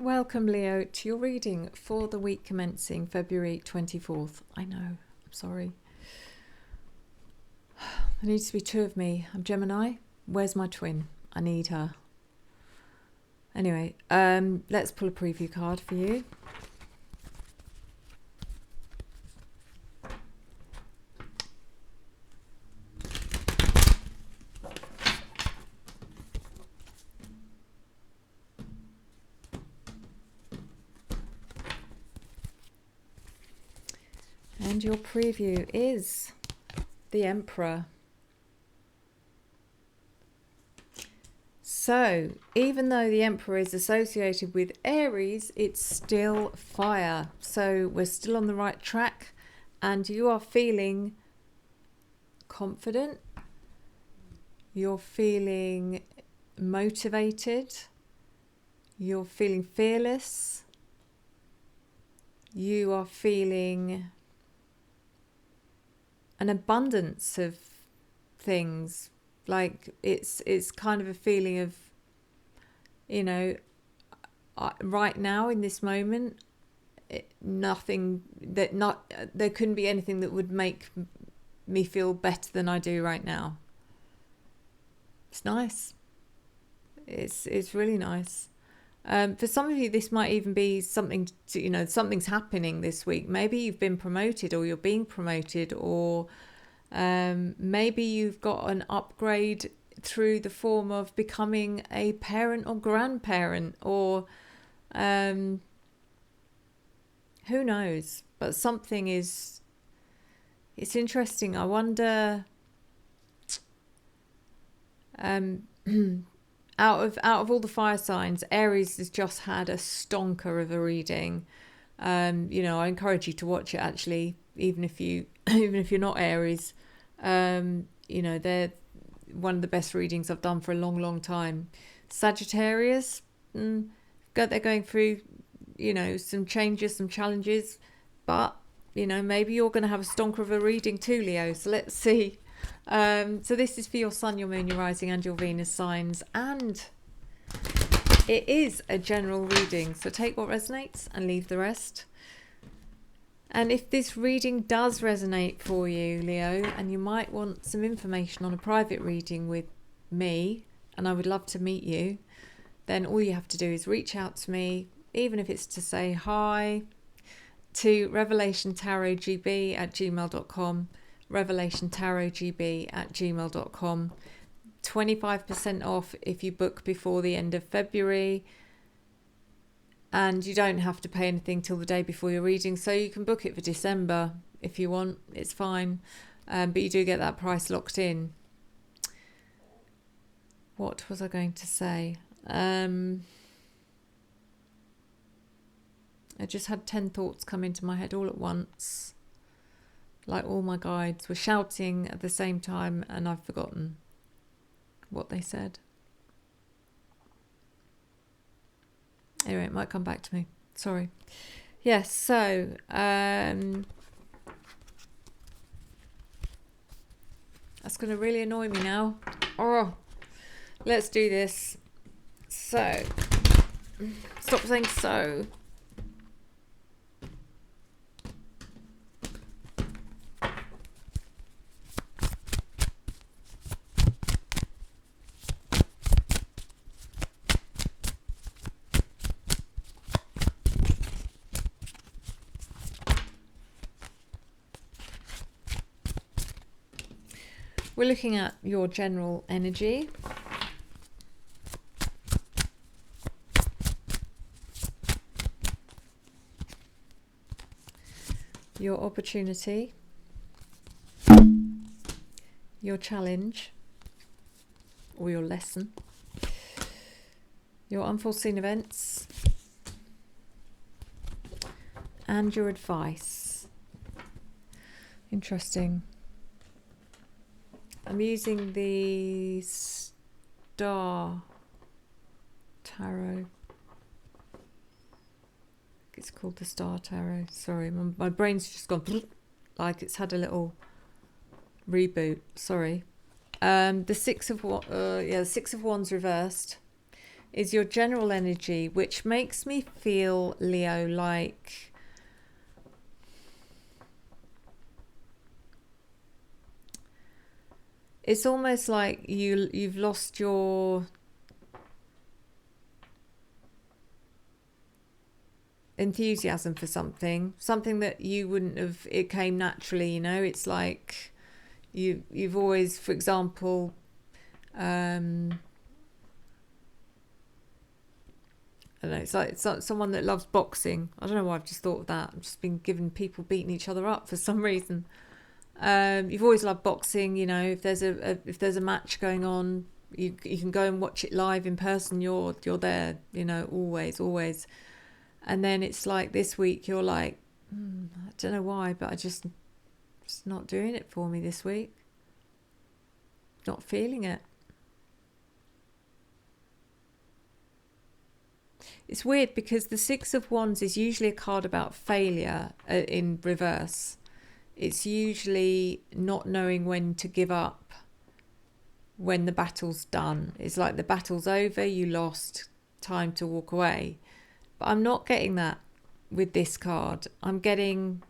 Welcome, Leo, to your reading for the week commencing February 24th. I know, I'm sorry. There needs to be two of me. I'm Gemini. Where's my twin? I need her. Anyway, let's pull a preview card for you. And your preview is the Emperor. So, even though the Emperor is associated with Aries, it's still fire. So, we're still on the right track and you are feeling confident. You're feeling motivated. You're feeling fearless. You are feeling an abundance of things. Like it's kind of a feeling of, you know, right now in this moment, there couldn't be anything that would make me feel better than I do right now. It's nice. It's really nice. For some of you, this might even be something to, you know, something's happening this week. Maybe you've been promoted or you're being promoted, or maybe you've got an upgrade through the form of becoming a parent or grandparent, or who knows, but something is, it's interesting. I wonder, out of all the fire signs, Aries has just had a stonker of a reading. You know, I encourage you to watch it actually, even if you're not Aries. You know, they're one of the best readings I've done for a long time. Sagittarius, they're going through, you know, some changes, some challenges, but you know, maybe you're going to have a stonker of a reading too, Leo. So let's see. So this is for your Sun, your Moon, your Rising and your Venus signs, and it is a general reading, so take what resonates and leave the rest. And if this reading does resonate for you, Leo, and you might want some information on a private reading with me, and I would love to meet you, then all you have to do is reach out to me, even if it's to say hi, to revelationtarotgb@gmail.com, revelationtarotgb@gmail.com. 25% off if you book before the end of February, and you don't have to pay anything till the day before your reading, so you can book it for December if you want. It's fine, but you do get that price locked in. What was I going to say? I just had 10 thoughts come into my head all at once, like all my guides were shouting at the same time, and I've forgotten what they said. Anyway, it might come back to me. Sorry. Yes, so that's going to really annoy me now. Oh, let's do this. So, stop saying so. We're looking at your general energy. Your opportunity. Your challenge. Or your lesson. Your unforeseen events. And your advice. Interesting. I'm using the Star Tarot. It's called the Star Tarot. Sorry, my brain's just gone like it's had a little reboot. Sorry. The Six of Wands reversed. is your general energy, which makes me feel, Leo, like it's almost like you've lost your enthusiasm for something that you wouldn't have, it came naturally, you know. It's like you've always, for example, I don't know, it's like someone that loves boxing. I don't know why I've just thought of that. I've just been given people beating each other up for some reason. You've always loved boxing, you know. If there's a match going on, you can go and watch it live in person. You're there, you know, always. And then it's like this week you're like, I don't know why, but it's not doing it for me this week. Not feeling it. It's weird because the Six of Wands is usually a card about failure in reverse. It's usually not knowing when to give up when the battle's done. It's like the battle's over, you lost, time to walk away. But I'm not getting that with this card. I'm getting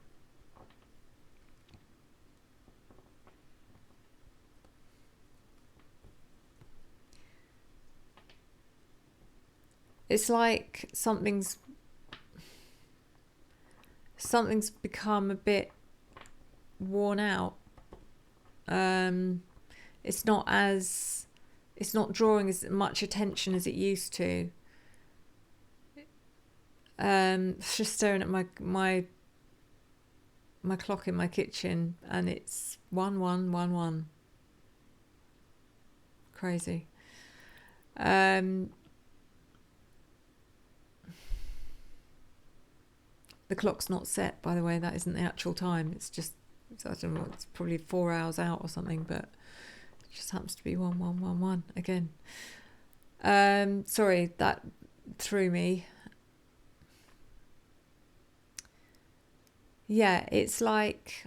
it's like something's become a bit worn out. It's not drawing as much attention as it used to. Just staring at my clock in my kitchen, and it's 1111. Crazy. The clock's not set, by the way. That isn't the actual time. It's just, I don't know, it's probably 4 hours out or something, but it just happens to be 1111 again. Sorry, that threw me. Yeah, it's like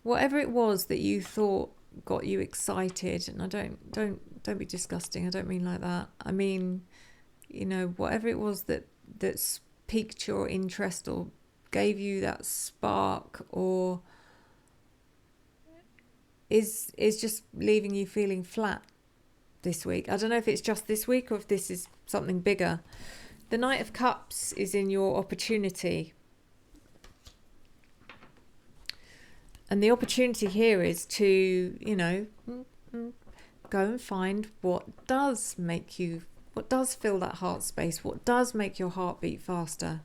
whatever it was that you thought got you excited, and I don't be disgusting, I don't mean like that. I mean, you know, whatever it was that's piqued your interest or gave you that spark, or is just leaving you feeling flat this week. I don't know if it's just this week or if this is something bigger. The Knight of Cups is in your opportunity. And the opportunity here is to, you know, go and find what does fill that heart space, what does make your heart beat faster.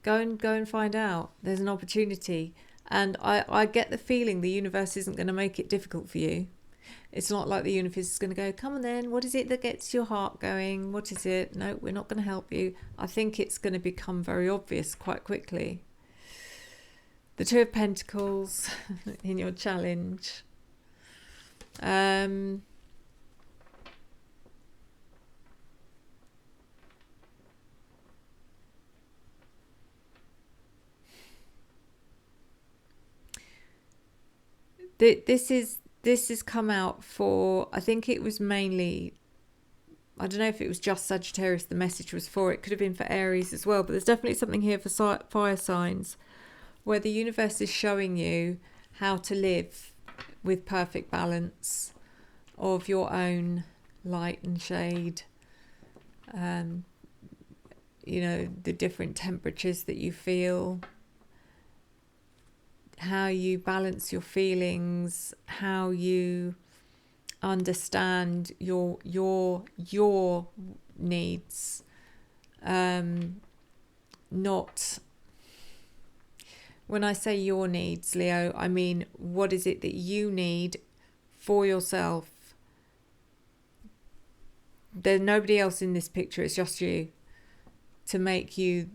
Go and find out. There's an opportunity. And I get the feeling the universe isn't going to make it difficult for you. It's not like the universe is going to go, come on then, what is it that gets your heart going? What is it? No, we're not going to help you. I think it's going to become very obvious quite quickly. The Two of Pentacles in your challenge. This has come out for, I think it was mainly, I don't know if it was just Sagittarius the message was for. It could have been for Aries as well, but there's definitely something here for fire signs, where the universe is showing you how to live with perfect balance of your own light and shade, you know, the different temperatures that you feel, how you balance your feelings, how you understand your needs, not, when I say your needs, Leo, I mean, what is it that you need for yourself? There's nobody else in this picture, it's just you, to make you,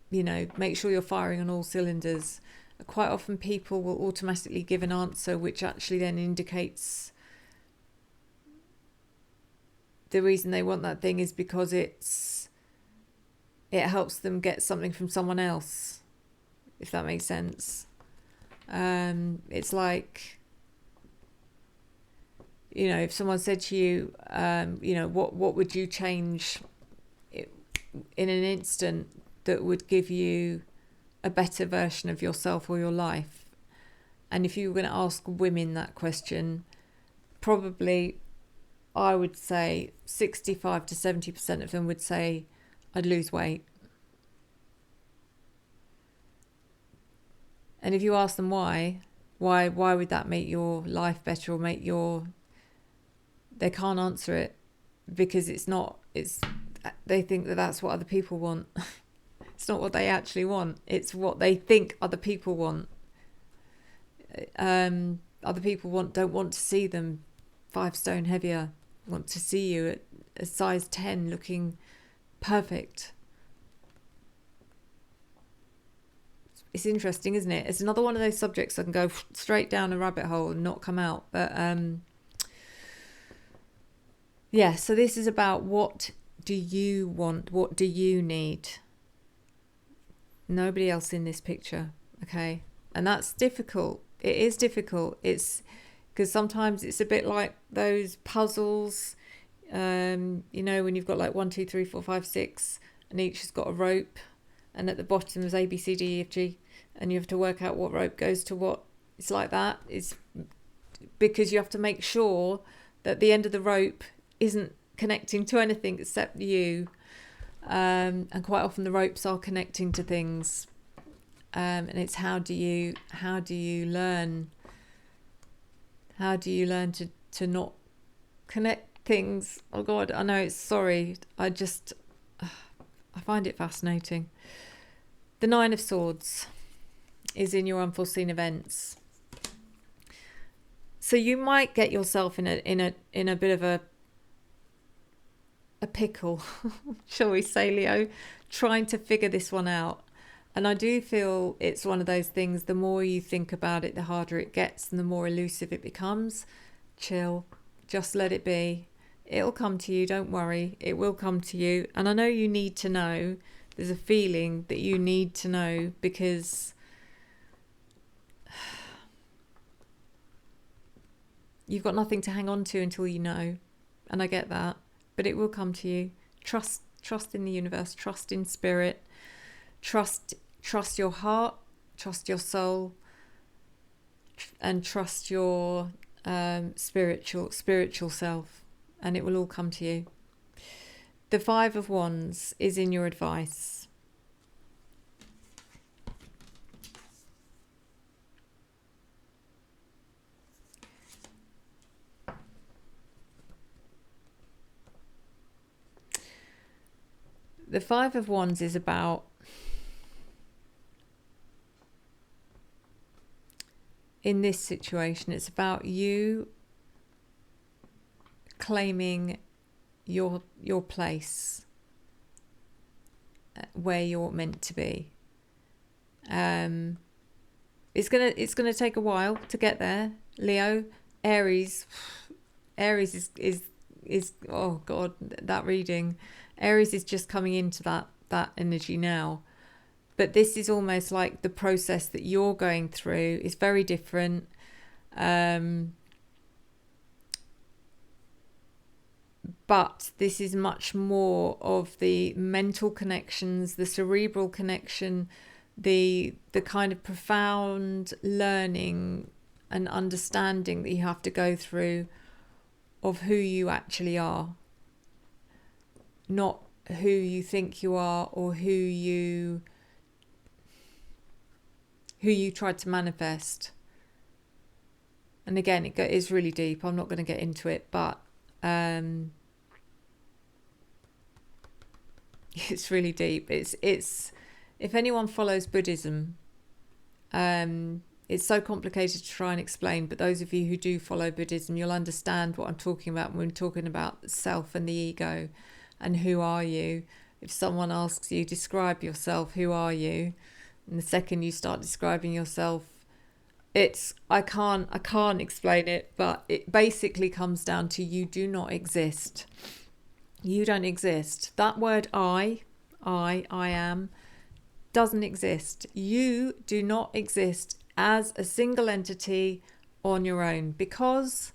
you know, make sure you're firing on all cylinders. Quite often people will automatically give an answer which actually then indicates the reason they want that thing is because it helps them get something from someone else, if that makes sense. It's like, you know, if someone said to you, you know, what would you change in an instant that would give you a better version of yourself or your life? And if you were going to ask women that question, probably I would say 65 to 70% of them would say, I'd lose weight. And if you ask them why would that make your life better or make your... They can't answer it, because they think that that's what other people want. It's not what they actually want. It's what they think other people want. Other people don't want to see them 5 stone heavier. Want to see you at a size 10 looking perfect. It's interesting, isn't it? It's another one of those subjects that can go straight down a rabbit hole and not come out. But yeah, so this is about, what do you want? What do you need? Nobody else in this picture, okay? And that's difficult. It is difficult. It's because sometimes it's a bit like those puzzles, you know, when you've got like 1, 2, 3, 4, 5, 6, and each has got a rope, and at the bottom is A, B, C, D, E, F, G, and you have to work out what rope goes to what. It's like that. It's because you have to make sure that the end of the rope isn't connecting to anything except you, and quite often the ropes are connecting to things, and it's how do you learn to not connect things. Oh God, I know, it's sorry, I find it fascinating. The 9 of Swords is in your unforeseen events. So you might get yourself in a bit of a pickle, shall we say, Leo, trying to figure this one out. And I do feel it's one of those things, the more you think about it, the harder it gets and the more elusive it becomes. Chill, just let it be. It'll come to you, don't worry, it will come to you. And I know you need to know. There's a feeling that you need to know, because you've got nothing to hang on to until you know. And I get that, but it will come to you. Trust in the universe, trust in spirit, trust your heart, trust your soul, and trust your spiritual self, and it will all come to you. The 5 of Wands is in your advice. The 5 of Wands is about in this situation, it's about you claiming your place where you're meant to be. It's gonna take a while to get there, Leo. Aries is oh God, that reading. Aries is just coming into that energy now. But this is almost like the process that you're going through is very different. But this is much more of the mental connections, the cerebral connection, the kind of profound learning and understanding that you have to go through of who you actually are. Not who you think you are or who you tried to manifest. And again, it is really deep. I'm not going to get into it, but it's really deep. It's if anyone follows Buddhism, it's so complicated to try and explain, but those of you who do follow Buddhism, you'll understand what I'm talking about when we're talking about the self and the ego and who are you. If someone asks you, describe yourself, who are you? And the second you start describing yourself, I can't explain it, but it basically comes down to you do not exist. You don't exist. That word I am, doesn't exist. You do not exist as a single entity on your own, because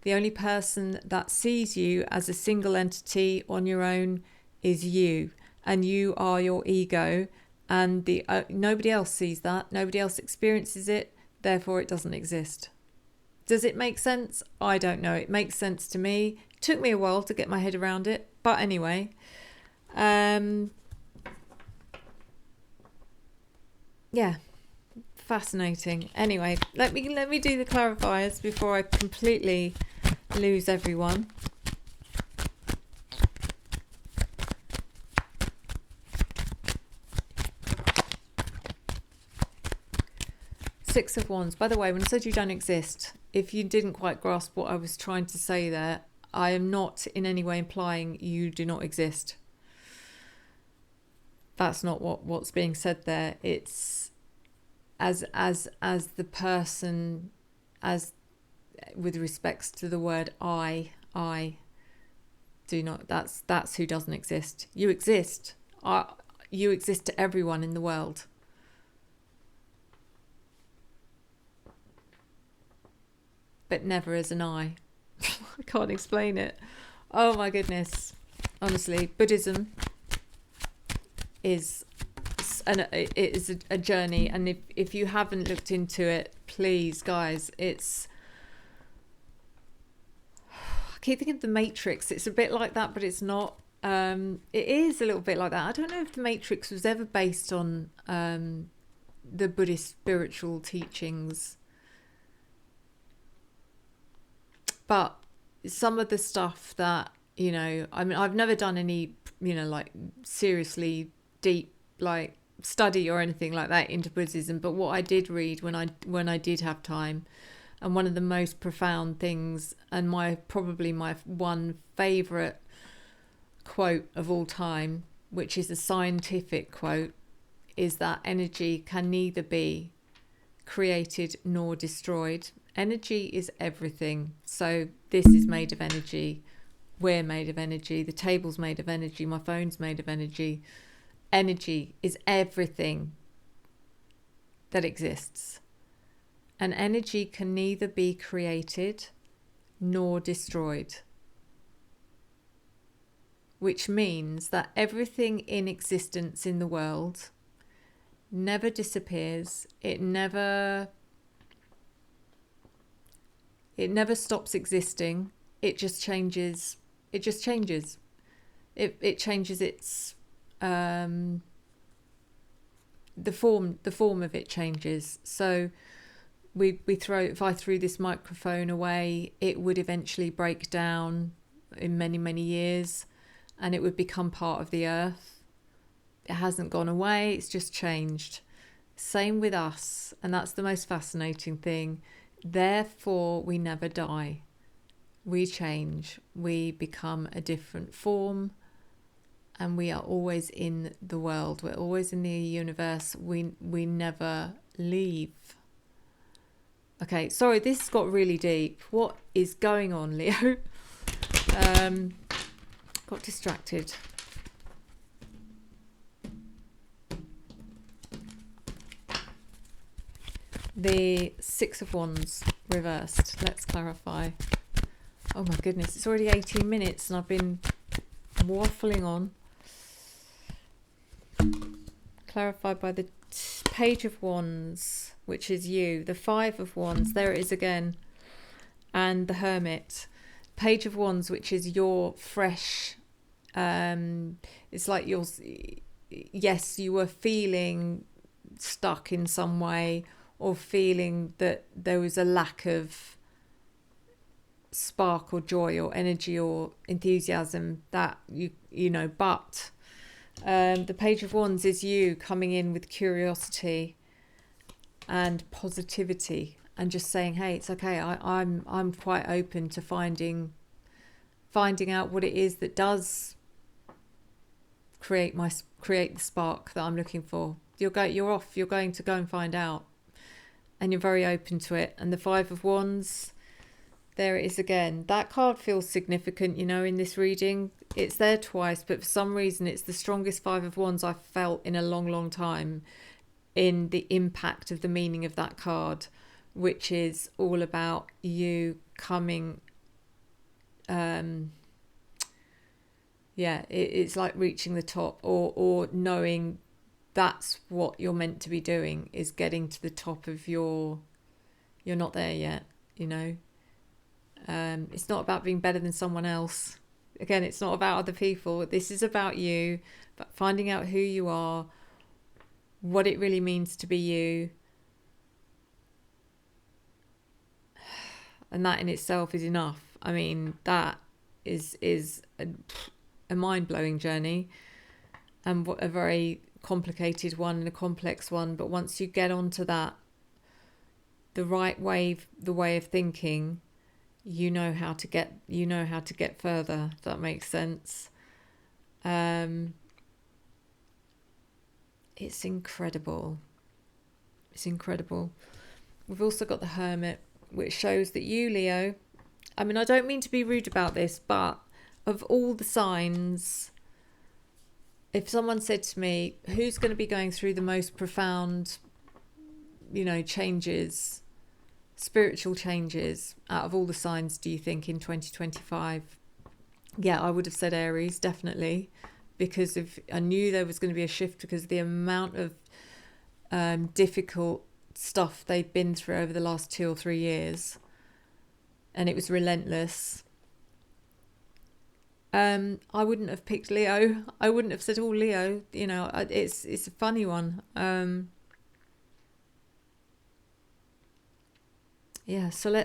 the only person that sees you as a single entity on your own is you, and you are your ego, and nobody else sees that, nobody else experiences it, therefore it doesn't exist. Does it make sense? I don't know. It makes sense to me. It took me a while to get my head around it, but anyway, yeah, fascinating. Anyway, let me do the clarifiers before I completely lose everyone. Six of Wands. By the way, when I said you don't exist, if you didn't quite grasp what I was trying to say there, I am not in any way implying you do not exist. That's not what's being said there. It's as the person, as with respects to the word I do not. That's who doesn't exist. You exist. You exist to everyone in the world. But never as an I. I can't explain it. Oh my goodness. Honestly, Buddhism is a journey, and if you haven't looked into it, please guys, it's, I keep thinking of the Matrix. It's a bit like that, but it's not. It is a little bit like that. I don't know if the Matrix was ever based on the Buddhist spiritual teachings, but some of the stuff that, you know, I mean, I've never done any, you know, like seriously deep like study or anything like that into Buddhism, but what I did read when I did have time, and one of the most profound things, and probably my one favorite quote of all time, which is a scientific quote, is that energy can neither be created nor destroyed. Energy is everything. So this is made of energy, we're made of energy, the table's made of energy, my phone's made of energy. Energy is everything that exists. And energy can neither be created nor destroyed. Which means that everything in existence in the world never disappears. It never stops existing. It just changes. It just changes. It changes its the form of it changes. So if I threw this microphone away, it would eventually break down in many years, and it would become part of the earth. It hasn't gone away, it's just changed. Same with us, and that's the most fascinating thing. Therefore, we never die. We change. We become a different form, and we are always in the world. We're always in the universe. We never leave. Okay, sorry, this got really deep. What is going on, Leo? Got distracted. The Six of Wands reversed. Let's clarify. Oh my goodness, it's already 18 minutes and I've been waffling on. Clarified by the Page of Wands, which is you. The Five of Wands, there it is again. And the Hermit. Page of Wands, which is your fresh, it's like yes, you were feeling stuck in some way, or feeling that there was a lack of spark or joy or energy or enthusiasm that you know, but the Page of Wands is you coming in with curiosity and positivity and just saying, hey, it's okay, I'm quite open to finding out what it is that does create the spark that I'm looking for. You're going to go and find out, and you're very open to it. And the Five of Wands, there it is again. That card feels significant, you know, in this reading. It's there twice, but for some reason it's the strongest Five of Wands I've felt in a long time. in the impact of the meaning of that card, which is all about you coming, it's like reaching the top, or knowing that's what you're meant to be doing, is getting to the top of you're not there yet, you know. It's not about being better than someone else. Again, it's not about other people. This is about you, but finding out who you are, what it really means to be you. And that in itself is enough. I mean, that is a mind-blowing journey, and a very complicated one and a complex one. But once you get onto that, the way of thinking, you know how to get further, if that makes sense. It's incredible. We've also got the Hermit, which shows that you, Leo, I mean, I don't mean to be rude about this, but of all the signs, if someone said to me, who's going to be going through the most profound, changes, spiritual changes out of all the signs, do you think, in 2025? Yeah, I would have said Aries, definitely, because I knew there was going to be a shift, because the amount of difficult stuff they've been through over the last 2 or 3 years, and it was relentless. I wouldn't have picked Leo. I wouldn't have said, oh, Leo, it's a funny one. So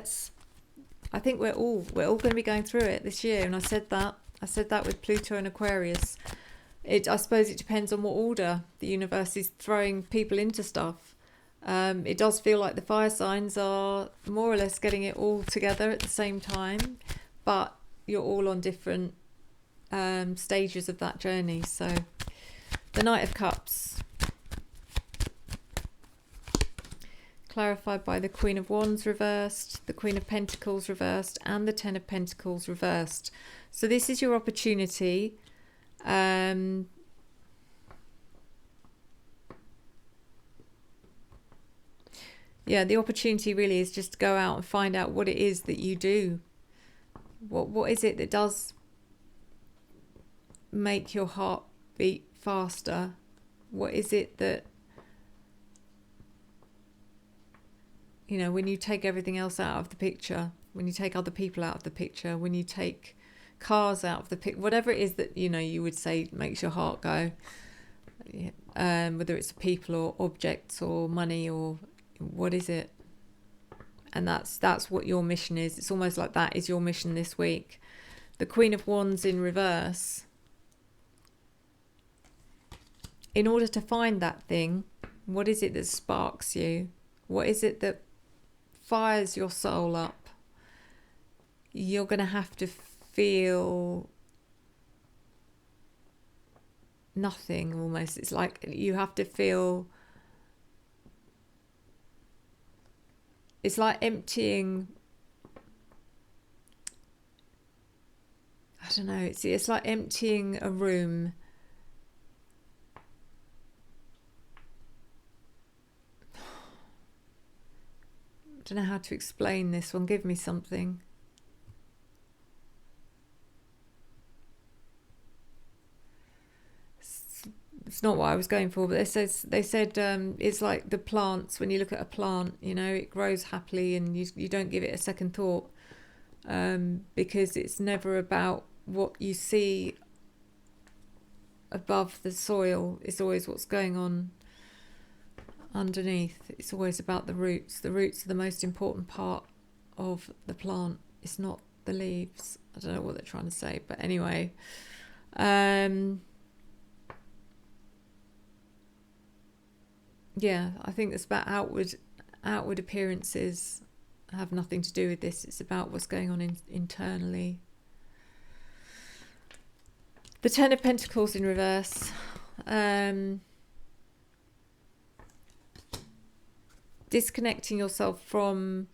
I think we're all going to be going through it this year, and I said that with Pluto and Aquarius. I suppose it depends on what order the universe is throwing people into stuff. It does feel like the fire signs are more or less getting it all together at the same time, but you're all on different stages of that journey. So the Knight of Cups, clarified by the Queen of Wands reversed, the Queen of Pentacles reversed, and the Ten of Pentacles reversed. So this is your opportunity. The opportunity really is just to go out and find out what it is that you do. What is it that does make your heart beat faster? What is it that, when you take everything else out of the picture, when you take other people out of the picture, when you take cars out of the picture, whatever it is that, you would say makes your heart go, whether it's people or objects or money, or what is it? And that's what your mission is. It's almost like that is your mission this week. The Queen of Wands in reverse. In order to find that thing, what is it that sparks you? What is it that fires your soul up? You're going to have to feel nothing, almost. It's like you have to feel, it's like emptying, I don't know, it's like emptying a room. I don't know how to explain this one. Give me something. It's not what I was going for, but they said it's like the plants. When you look at a plant, it grows happily, and you don't give it a second thought, because it's never about what you see above the soil. It's always what's going on underneath. It's always about the roots. The roots are the most important part of the plant. It's not the leaves. I don't know what they're trying to say, but anyway, I think it's about outward appearances have nothing to do with this. It's about what's going on internally. The Ten of Pentacles in reverse. Disconnecting yourself from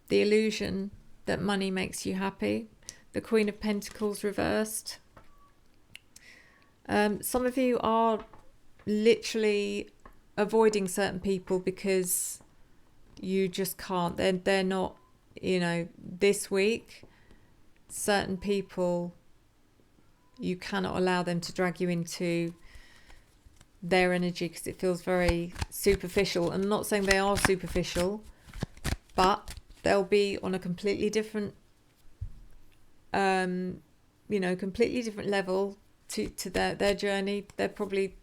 the illusion that money makes you happy. The Queen of Pentacles reversed. Some of you are literally avoiding certain people because you just can't. They're not, this week, certain people, you cannot allow them to drag you into their energy because it feels very superficial. And I'm not saying they are superficial, but they'll be on a completely different, completely different level to their journey. They're probably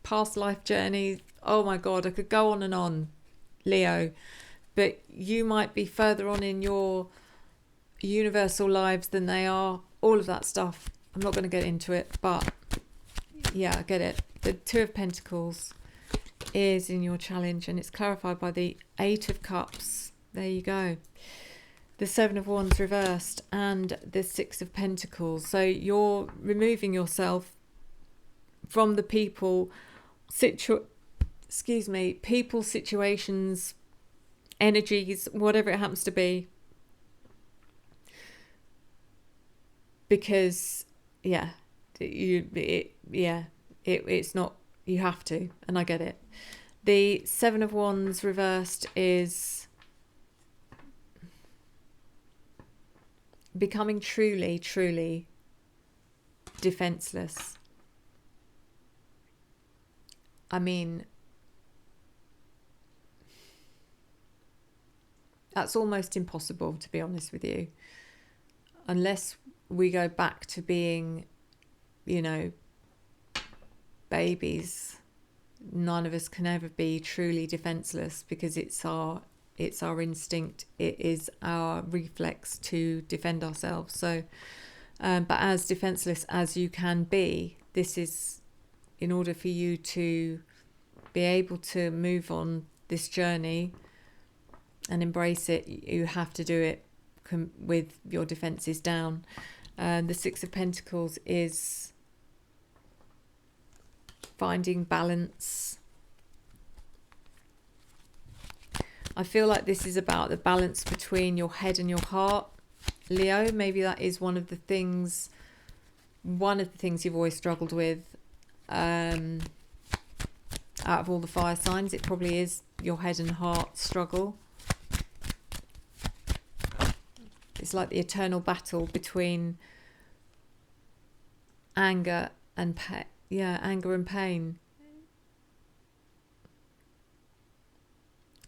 past life journey. Oh my God, I could go on and on, Leo. But you might be further on in your universal lives than they are. All of that stuff. I'm not going to get into it, but yeah, I get it. The Two of Pentacles is in your challenge, and it's clarified by the Eight of Cups. There you go. The Seven of Wands reversed and the Six of Pentacles. So you're removing yourself from the people, people, situations, energies, whatever it happens to be. Because, it's not, you have to, and I get it. The Seven of Wands reversed is becoming truly, truly defenseless. I mean, that's almost impossible, to be honest with you, unless we go back to being, babies. None of us can ever be truly defenseless because it's our instinct. It is our reflex to defend ourselves. So, but as defenseless as you can be, this is in order for you to be able to move on this journey and embrace it. You have to do it with your defenses down. The Six of Pentacles is finding balance. I feel like this is about the balance between your head and your heart, Leo. Maybe that is one of the things you've always struggled with. Out of all the fire signs, it probably is your head and heart struggle. It's like the eternal battle between anger and pain.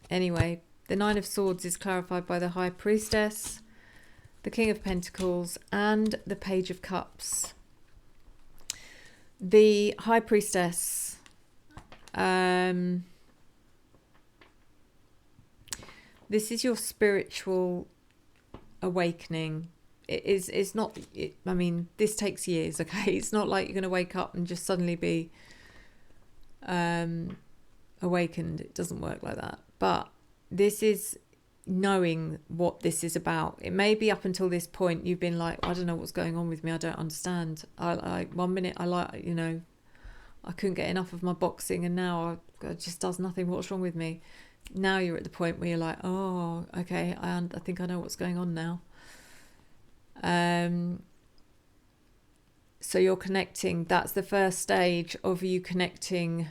Anyway, the Nine of Swords is clarified by the High Priestess, the King of Pentacles, and the Page of Cups. The High Priestess, this is your spiritual awakening. It's not, I mean, this takes years, okay? It's not like you're going to wake up and just suddenly be awakened. It doesn't work like that. But this is knowing what this is about. It may be up until this point you've been like, I don't know what's going on with me. I don't understand. I 1 minute I couldn't get enough of my boxing, and now it just does nothing. What's wrong with me? Now you're at the point where you're like, oh, okay, I think I know what's going on now. So you're connecting. That's the first stage of you connecting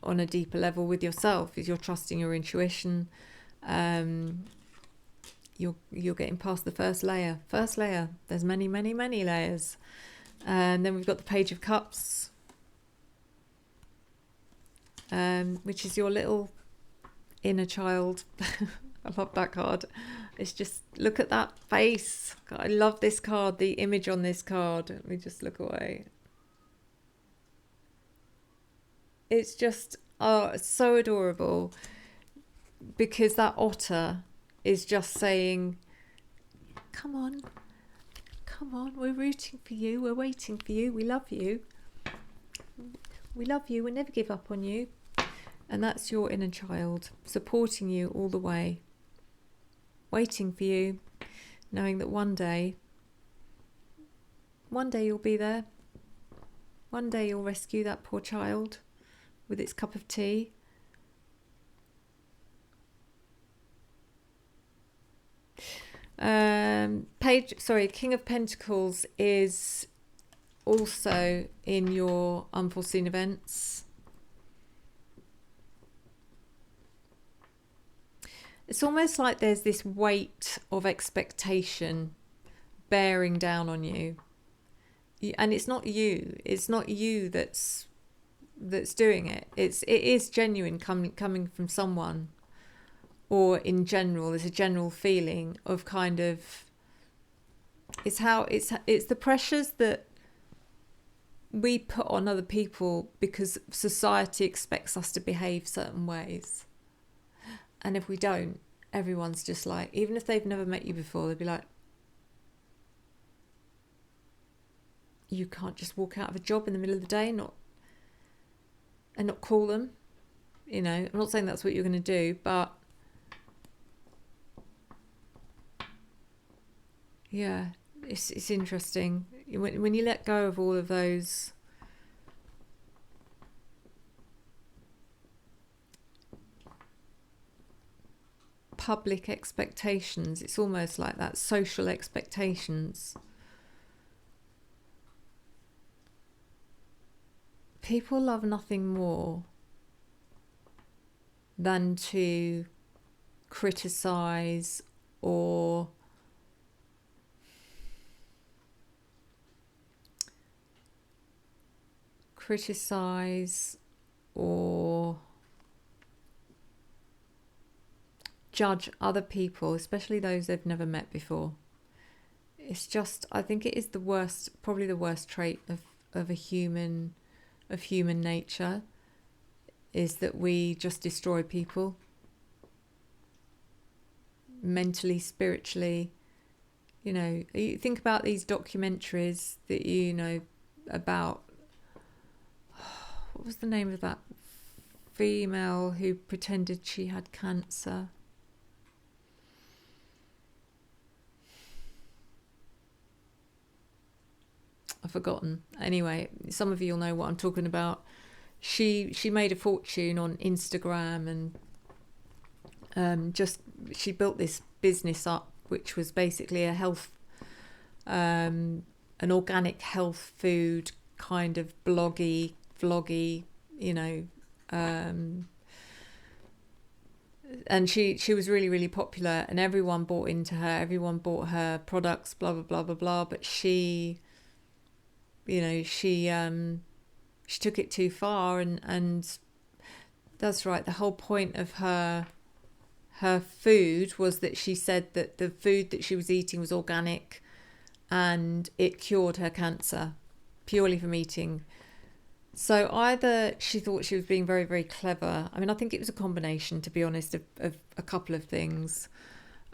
on a deeper level with yourself, is you're trusting your intuition. You're getting past the first layer. There's many layers. And then we've got the Page of Cups, which is your little inner child. I love that card. It's just, look at that face. God, I love this card, the image on this card. Let me just look away. It's just, it's so adorable, because that otter is just saying, come on, we're rooting for you, we're waiting for you, we love you, we'll never give up on you. And that's your inner child supporting you all the way, waiting for you, knowing that one day you'll be there. One day you'll rescue that poor child with its cup of tea. King of Pentacles is also in your unforeseen events. It's almost like there's this weight of expectation bearing down on you. And it's not you. It's not you that's doing it. It is genuine coming from someone, or in general, there's a general feeling of kind of, it's the pressures that we put on other people because society expects us to behave certain ways. And if we don't, everyone's just like, even if they've never met you before, they'll be like, you can't just walk out of a job in the middle of the day and not call them. You know, I'm not saying that's what you're going to do, but yeah, it's interesting. When you let go of all of those public expectations, it's almost like that, social expectations. People love nothing more than to criticize or judge other people, especially those they've never met before. It's just, I think it is the worst, probably the worst trait of human nature, is that we just destroy people mentally, spiritually. You know, you think about these documentaries that you know about, what was the name of that female who pretended she had cancer? I've forgotten. Anyway, some of you will know what I'm talking about. She made a fortune on Instagram, and she built this business up, which was basically a health, an organic health food kind of vloggy, you know, and she was really, really popular, and everyone bought into her. Everyone bought her products, blah blah blah blah blah. But she, you know, she took it too far, and that's right. The whole point of her food was that she said that the food that she was eating was organic, and it cured her cancer purely from eating. So either she thought she was being very, very clever. I mean, I think it was a combination, to be honest, of a couple of things.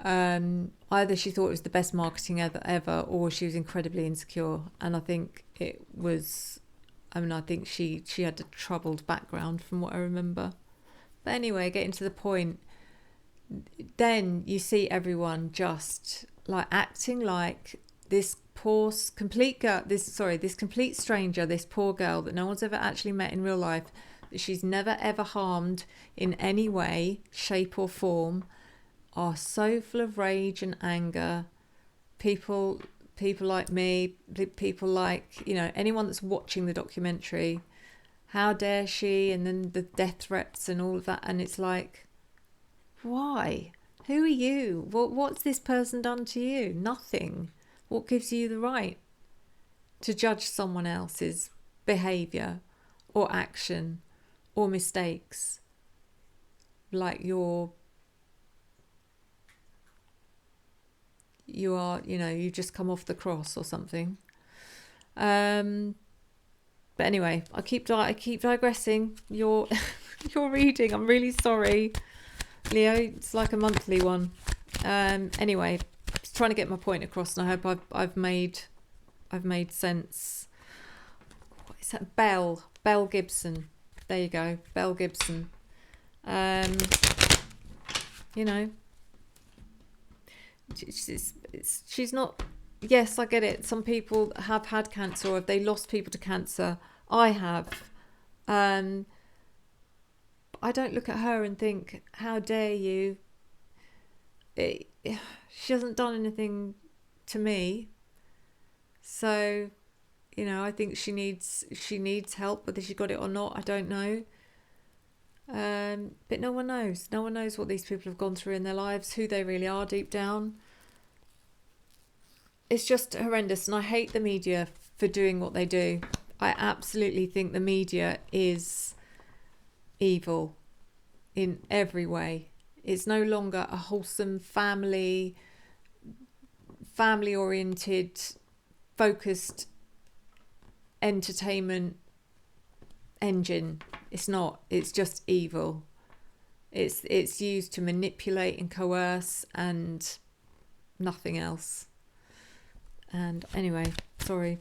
Either she thought it was the best marketing ever, or she was incredibly insecure. And I think it was, I mean, I think she had a troubled background from what I remember. But anyway, getting to the point, then you see everyone just like acting like this poor complete girl, this complete stranger, this poor girl that no one's ever actually met in real life, that she's never ever harmed in any way, shape or form, are so full of rage and anger. People like me, people like, you know, anyone that's watching the documentary, how dare she, and then the death threats and all of that. And it's like, why? Who are you? What's this person done to you? Nothing. What gives you the right to judge someone else's behaviour or action or mistakes like you are, you know, you've just come off the cross or something. But anyway, I keep digressing. Your reading, I'm really sorry, Leo. It's like a monthly one. Anyway, just trying to get my point across, and I hope I've made sense. What is that? Belle Gibson. There you go, Belle Gibson. You know, she's not. Yes, I get it. Some people have had cancer, or have they lost people to cancer? I have. I don't look at her and think, how dare you? She hasn't done anything to me. So You know, I think she needs help. Whether she got it or not, I don't know. But no one knows. No one knows what these people have gone through in their lives, who they really are deep down. It's just horrendous, and I hate the media for doing what they do. I absolutely think the media is evil in every way. It's no longer a wholesome family-oriented, focused entertainment engine. It's not. It's just evil. It's used to manipulate and coerce and nothing else. And anyway, sorry.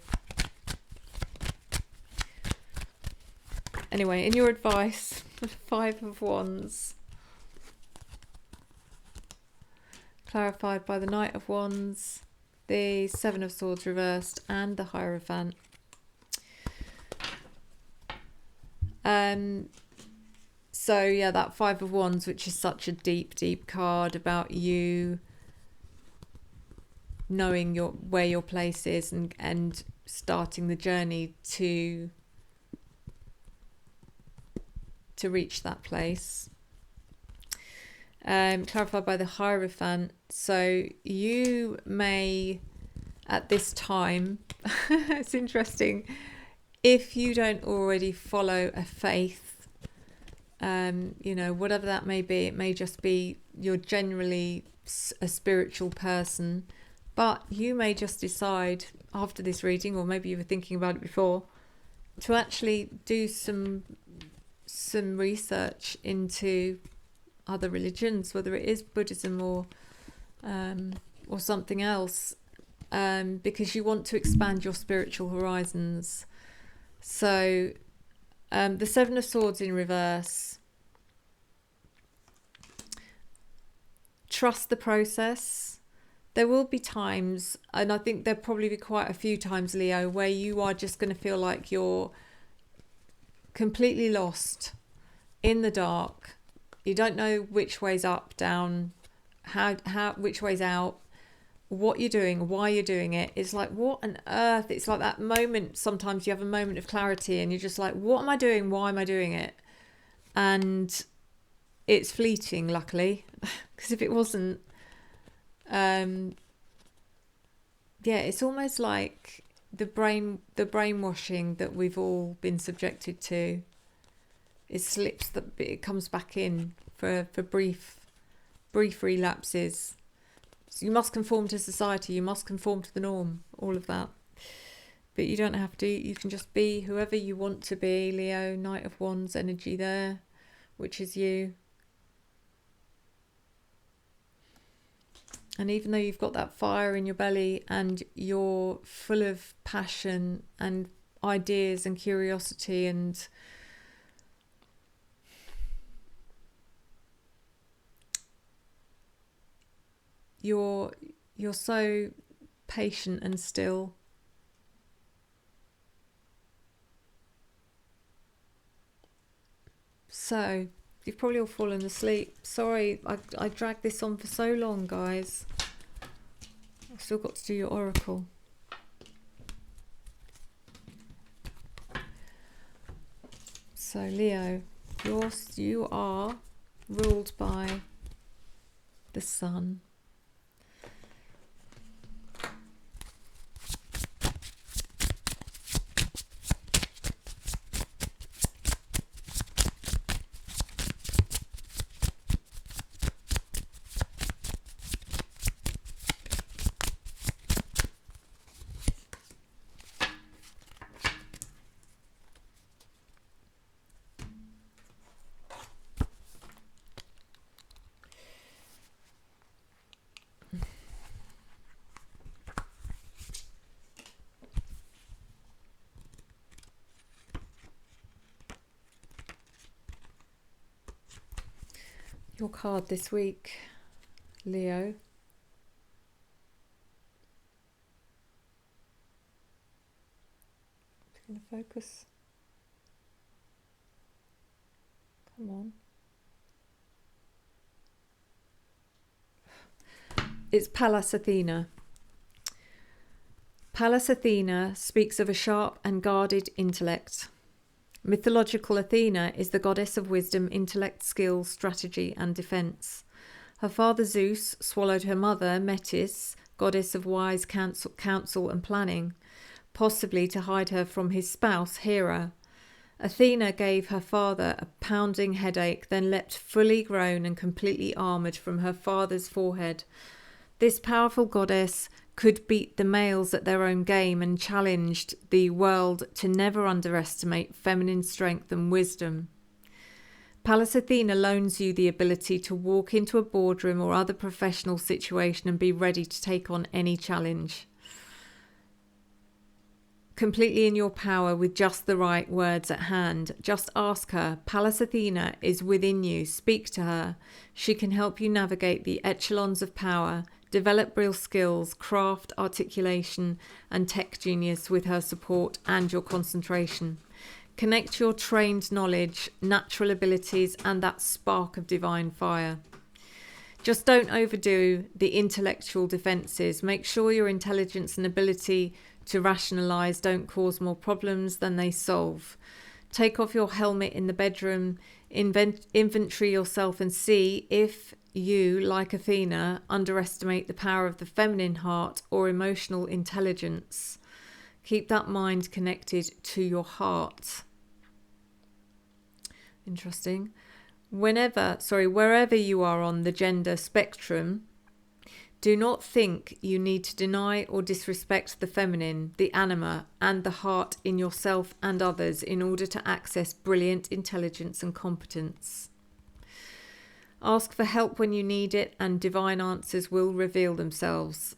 Anyway, in your advice, 5 of Wands, clarified by the Knight of Wands, the 7 of Swords reversed, and the Hierophant. So yeah, that 5 of Wands, which is such a deep, deep card about you knowing where your place is and starting the journey to reach that place. Clarified by the Hierophant. So you may, at this time, it's interesting, if you don't already follow a faith, you know, whatever that may be, it may just be you're generally a spiritual person, but you may just decide after this reading, or maybe you were thinking about it before, to actually do some research into other religions, whether it is Buddhism or something else, because you want to expand your spiritual horizons. So the 7 of Swords in reverse. Trust the process. There will be times, and I think there'll probably be quite a few times, Leo, where you are just going to feel like you're completely lost, in the dark. You don't know which way's up, down, which way's out, what you're doing, why you're doing it. It's like, what on earth? It's like that moment, sometimes you have a moment of clarity and you're just like, what am I doing? Why am I doing it? And it's fleeting, luckily, because if it wasn't, it's almost like the brainwashing that we've all been subjected to. It slips, it comes back in for brief relapses. So you must conform to society, you must conform to the norm, all of that. But you don't have to. You can just be whoever you want to be. Leo, Knight of Wands energy there, which is you. And even though you've got that fire in your belly and you're full of passion and ideas and curiosity, and you're so patient and still. So you've probably all fallen asleep. Sorry, I dragged this on for so long, guys. I've still got to do your oracle. So Leo, you are ruled by the sun. Your card this week, Leo. It's going to focus. Come on. It's Pallas Athena. Pallas Athena speaks of a sharp and guarded intellect. Mythological Athena is the goddess of wisdom, intellect, skill, strategy, and defence. Her father Zeus swallowed her mother Metis, goddess of wise counsel and planning, possibly to hide her from his spouse Hera. Athena gave her father a pounding headache, then leapt fully grown and completely armoured from her father's forehead. This powerful goddess could beat the males at their own game and challenged the world to never underestimate feminine strength and wisdom. Pallas Athena loans you the ability to walk into a boardroom or other professional situation and be ready to take on any challenge. Completely in your power with just the right words at hand. Just ask her. Pallas Athena is within you. Speak to her. She can help you navigate the echelons of power, develop real skills, craft, articulation, and tech genius with her support and your concentration. Connect your trained knowledge, natural abilities, and that spark of divine fire. Just don't overdo the intellectual defences. Make sure your intelligence and ability to rationalise don't cause more problems than they solve. Take off your helmet in the bedroom, inventory yourself and see if you, like Athena, underestimate the power of the feminine heart or emotional intelligence. Keep that mind connected to your heart. Interesting. Wherever you are on the gender spectrum, do not think you need to deny or disrespect the feminine, the anima, and the heart in yourself and others in order to access brilliant intelligence and competence. Ask for help when you need it, and divine answers will reveal themselves.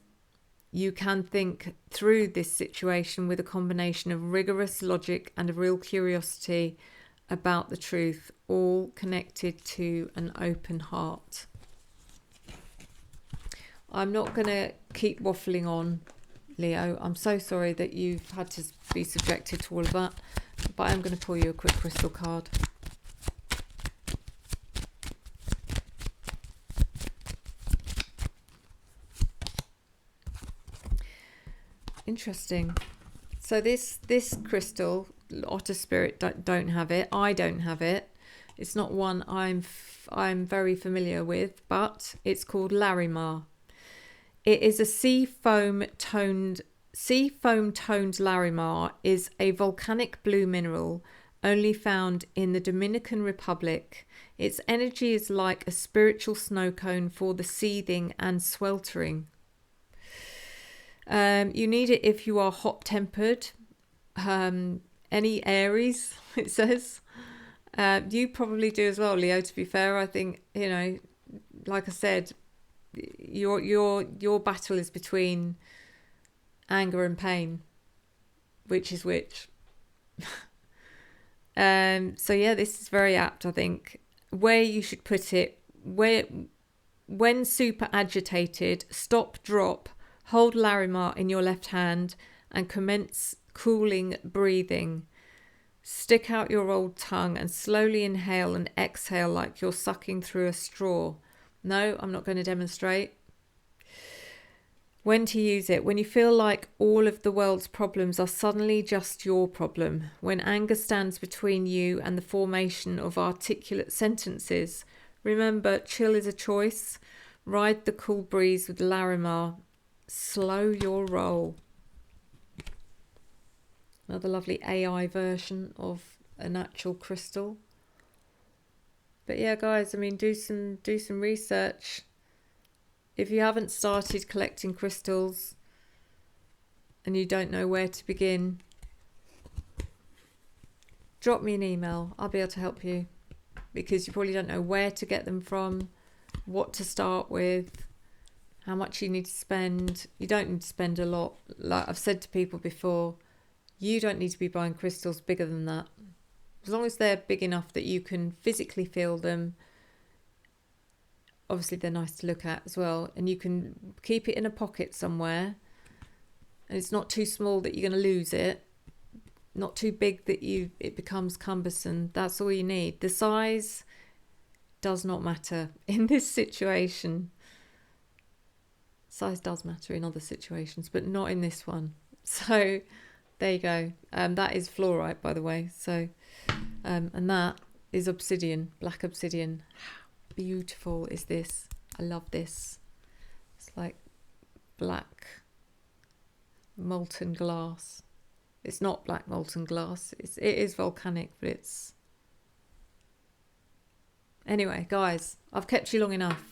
You can think through this situation with a combination of rigorous logic and a real curiosity about the truth, all connected to an open heart. I'm not going to keep waffling on, Leo. I'm so sorry that you've had to be subjected to all of that, but I'm going to pull you a quick crystal card. Interesting. So this crystal, Otter Spirit don't have it. I don't have it. It's not one I'm very familiar with, but it's called Larimar. It is a sea foam toned Larimar is a volcanic blue mineral only found in the Dominican Republic. Its energy is like a spiritual snow cone for the seething and sweltering. You need it if you are hot-tempered. Any Aries, it says. You probably do as well, Leo, to be fair. I think, like I said, your battle is between anger and pain. Which is which? So yeah, this is very apt, I think. Where you should put it, when super agitated, stop, drop, hold Larimar in your left hand and commence cooling breathing. Stick out your old tongue and slowly inhale and exhale like you're sucking through a straw. No, I'm not going to demonstrate. When to use it. When you feel like all of the world's problems are suddenly just your problem. When anger stands between you and the formation of articulate sentences. Remember, chill is a choice. Ride the cool breeze with Larimar. Slow your roll. Another lovely AI version of a natural crystal. But yeah, guys, I mean, do some research. If you haven't started collecting crystals and you don't know where to begin, drop me an email. I'll be able to help you, because you probably don't know where to get them from, what to start with, how much you need to spend. You don't need to spend a lot. Like I've said to people before, you don't need to be buying crystals bigger than that. As long as they're big enough that you can physically feel them. Obviously, they're nice to look at as well. And you can keep it in a pocket somewhere. And it's not too small that you're going to lose it. Not too big that it becomes cumbersome. That's all you need. The size does not matter in this situation. Size does matter in other situations, but not in this one. So there you go. That is fluorite, by the way. So, and that is obsidian, black obsidian. How beautiful is this? I love this. It's like black molten glass. It's not black molten glass. It is volcanic, but it's... Anyway, guys, I've kept you long enough.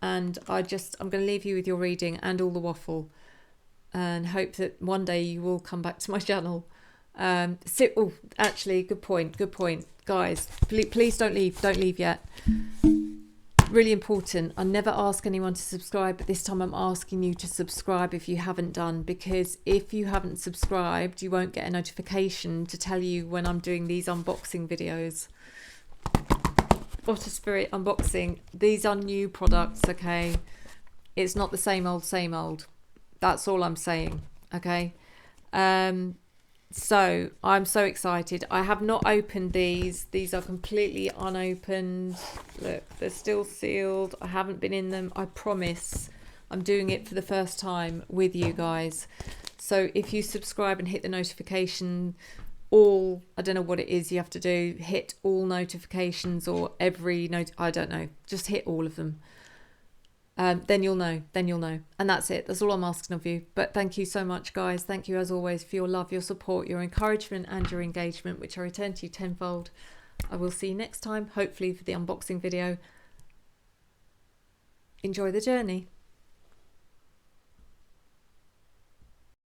And I'm going to leave you with your reading and all the waffle, and hope that one day you will come back to my channel. Actually, good point, guys. Please don't leave yet. Really important. I never ask anyone to subscribe, but this time I'm asking you to subscribe if you haven't done, because if you haven't subscribed, you won't get a notification to tell you when I'm doing these unboxing videos. Otter Spirit unboxing. These are new products, okay? It's not the same old. That's all I'm saying, okay? So I'm so excited. I have not opened these. These are completely unopened. Look, they're still sealed. I haven't been in them. I promise I'm doing it for the first time with you guys. So if you subscribe and hit the notification, I don't know what it is you have to do. Hit all notifications or every I don't know. Just hit all of them. Then you'll know. And that's it. That's all I'm asking of you. But thank you so much, guys. Thank you as always for your love, your support, your encouragement and your engagement, which I return to you tenfold. I will see you next time, hopefully for the unboxing video. Enjoy the journey.